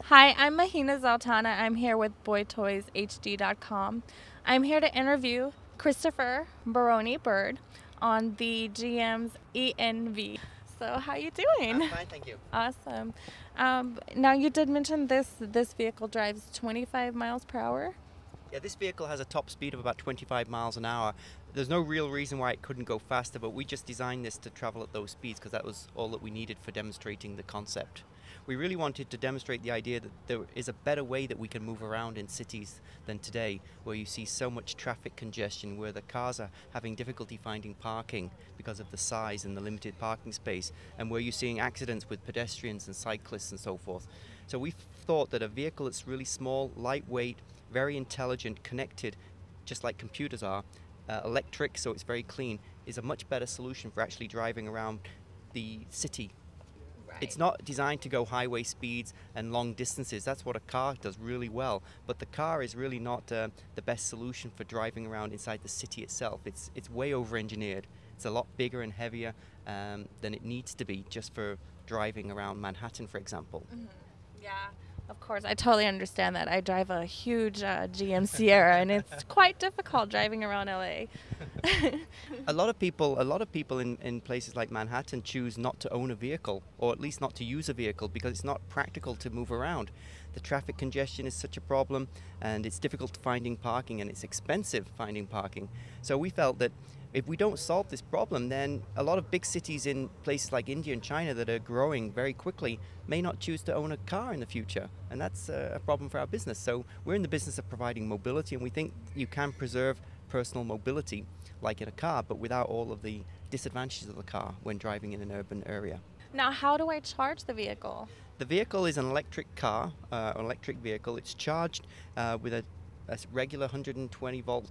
Hi, I'm Mahina. I'm here with BoyToysHD.com. I'm here to interview Christopher Baroni Bird on the GM's ENV. So, how you I'm doing? fine, thank you. Awesome. Now, you did mention this vehicle drives 25 miles per hour. Yeah, this vehicle has a top speed of about 25 miles an hour. There's no real reason why it couldn't go faster, but we just designed this to travel at those speeds because that was all that we needed for demonstrating the concept. We really wanted to demonstrate the idea that there is a better way that we can move around in cities than today, where you see so much traffic congestion, where the cars are having difficulty finding parking because of the size and the limited parking space, and where you're seeing accidents with pedestrians and cyclists and so forth. So we thought that a vehicle that's really small, lightweight, very intelligent, connected, just like computers are, electric, so it's very clean, is a much better solution for actually driving around the city. It's not designed to go highway speeds and long distances. That's what a car does really well. But the car is really not the best solution for driving around inside the city itself. It's way over-engineered. It's a lot bigger and heavier than it needs to be just for driving around Manhattan, for example. Yeah, of course. I totally understand that. I drive a huge GM Sierra, and it's quite difficult driving around LA. A lot of people in places like Manhattan choose not to own a vehicle, or at least not to use a vehicle, because it's not practical to move around. The traffic congestion is such a problem, and it's difficult finding parking, and it's expensive finding parking. So we felt that if we don't solve this problem, then a lot of big cities in places like India and China that are growing very quickly may not choose to own a car in the future, and that's a problem for our business. So we're in the business of providing mobility, and we think you can preserve personal mobility like in a car, but without all of the disadvantages of the car when driving in an urban area. Now, how do I charge the vehicle? The vehicle is an electric car, an electric vehicle. It's charged with a regular 120 volt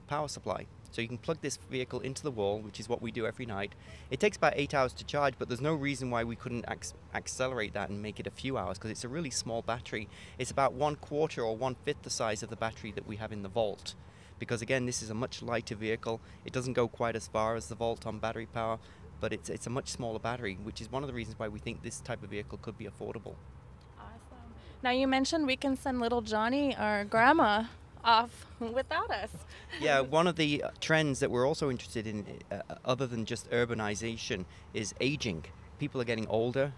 power supply. So you can plug this vehicle into the wall, which is what we do every night. It takes about 8 hours to charge, but there's no reason why we couldn't accelerate that and make it a few hours, because it's a really small battery. It's about 1/4 or 1/5 the size of the battery that we have in the Volt. Because again, this is a much lighter vehicle. It doesn't go quite as far as the Volt on battery power, but it's a much smaller battery, which is one of the reasons why we think this type of vehicle could be affordable. Awesome. Now, you mentioned we can send little Johnny or Grandma off without us. Yeah, one of the trends that we're also interested in, other than just urbanization, is aging. People are getting older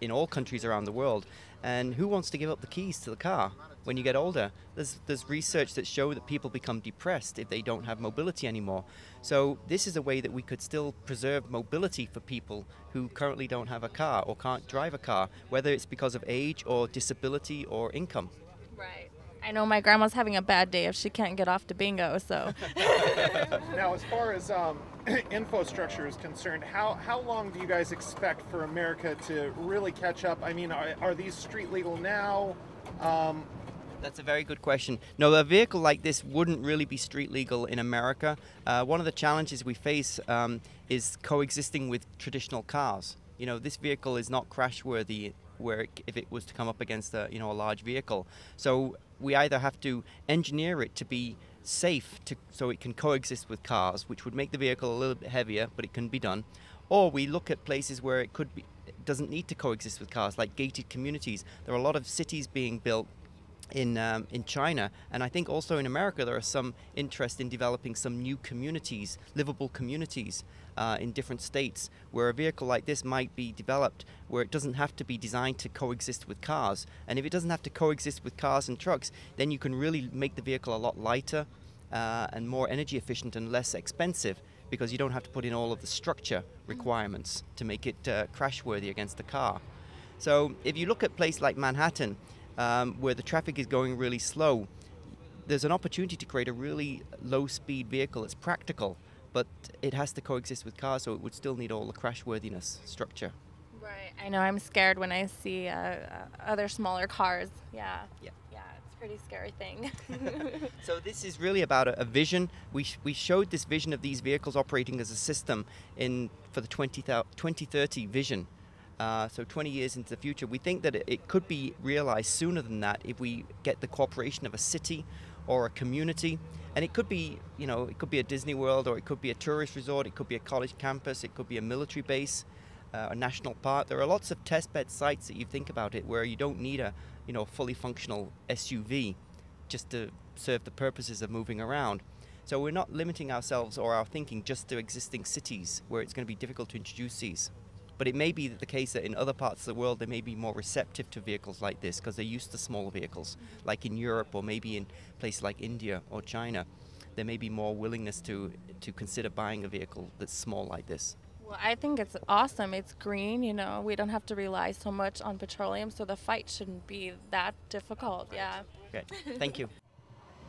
in all countries around the world, and who wants to give up the keys to the car when you get older? There's research that show that people become depressed if they don't have mobility anymore. So this is a way that we could still preserve mobility for people who currently don't have a car or can't drive a car, whether it's because of age or disability or income. Right. I know my grandma's having a bad day if she can't get off to bingo, so. Now, as far as infrastructure is concerned, how long do you guys expect for America to really catch up? I mean, are these street legal now? That's a very good question. No, a vehicle like this wouldn't really be street legal in America. One of the challenges we face is coexisting with traditional cars. You know, this vehicle is not crash worthy if it was to come up against a large vehicle. So we either have to engineer it to be safe so it can coexist with cars, which would make the vehicle a little bit heavier, but it can be done. Or we look at places where it doesn't need to coexist with cars, like gated communities. There are a lot of cities being built in China, and I think also in America there are some interest in developing some new communities, livable communities in different states, where a vehicle like this might be developed where it doesn't have to be designed to coexist with cars. And if it doesn't have to coexist with cars and trucks, then you can really make the vehicle a lot lighter and more energy efficient and less expensive, because you don't have to put in all of the structure requirements to make it crash worthy against the car. So if you look at a place like Manhattan, where the traffic is going really slow, there's an opportunity to create a really low-speed vehicle that's practical, but it has to coexist with cars, so it would still need all the crash-worthiness structure. Right. I know I'm scared when I see other smaller cars. Yeah. Yeah. Yeah, it's a pretty scary thing. So this is really about a vision. We showed this vision of these vehicles operating as a system for the 2030 vision. So 20 years into the future, we think that it could be realized sooner than that if we get the cooperation of a city or a community. And it could be, it could be a Disney World, or it could be a tourist resort, it could be a college campus, it could be a military base. a national park. There are lots of testbed sites that you think about it where you don't need a fully functional SUV just to serve the purposes of moving around. So we're not limiting ourselves or our thinking just to existing cities where it's going to be difficult to introduce these. But it may be the case that in other parts of the world they may be more receptive to vehicles like this because they're used to smaller vehicles, like in Europe or maybe in places like India or China. There may be more willingness to consider buying a vehicle that's small like this. Well, I think it's awesome. It's green, we don't have to rely so much on petroleum, so the fight shouldn't be that difficult. Yeah. Okay, thank you.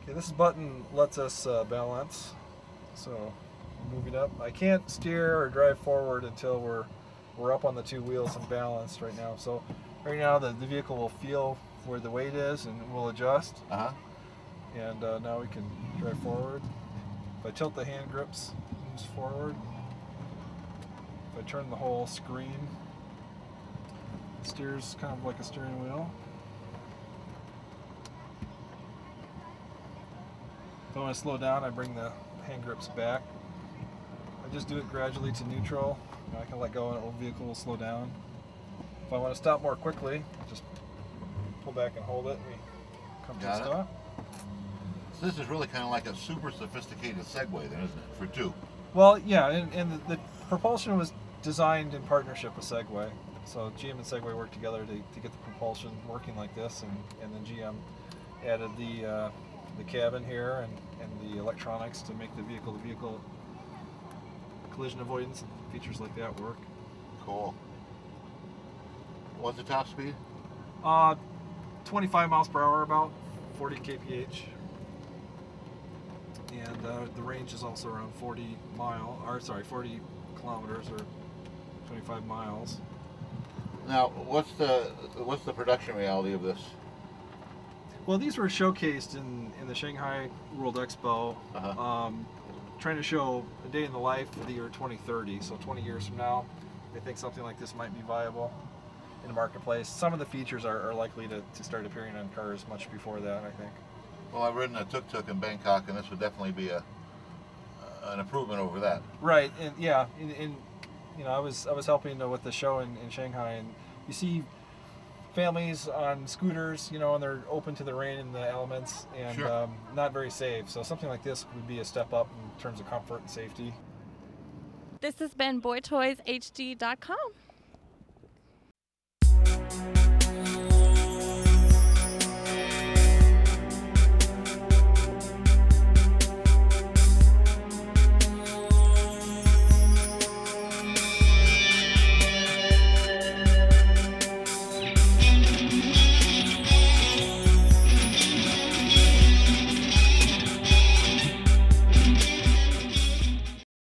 Okay, this button lets us balance, so moving up. I can't steer or drive forward until we're up on the two wheels and balanced right now. So right now the vehicle will feel where the weight is and will adjust. And now we can drive forward. If I tilt the hand grips, it moves forward. If I turn the whole screen, it steers kind of like a steering wheel. If I want to slow down, I bring the hand grips back. I just do it gradually to neutral. I can let go and the vehicle will slow down. If I want to stop more quickly, just pull back and hold it and we come to a stop. So this is really kind of like a super sophisticated Segway then, isn't it, for two? Well, yeah, and the propulsion was designed in partnership with Segway. So GM and Segway worked together to get the propulsion working like this, and then GM added the cabin here and the electronics to make the vehicle collision avoidance and features like that work. Cool. What's the top speed? 25 miles per hour, about 40 kph. And the range is also around 40 kilometers or 25 miles. Now, what's the production reality of this? Well, these were showcased in the Shanghai World Expo, trying to show a day in the life of the year 2030. So 20 years from now, they think something like this might be viable in the marketplace. Some of the features are likely to start appearing on cars much before that, I think. Well, I've ridden a tuk-tuk in Bangkok, and this would definitely be an improvement over that. Right, and yeah, I was helping with the show in Shanghai, and you see families on scooters, and they're open to the rain and the elements, and not very safe. So something like this would be a step up in terms of comfort and safety. This has been BoyToysHD.com.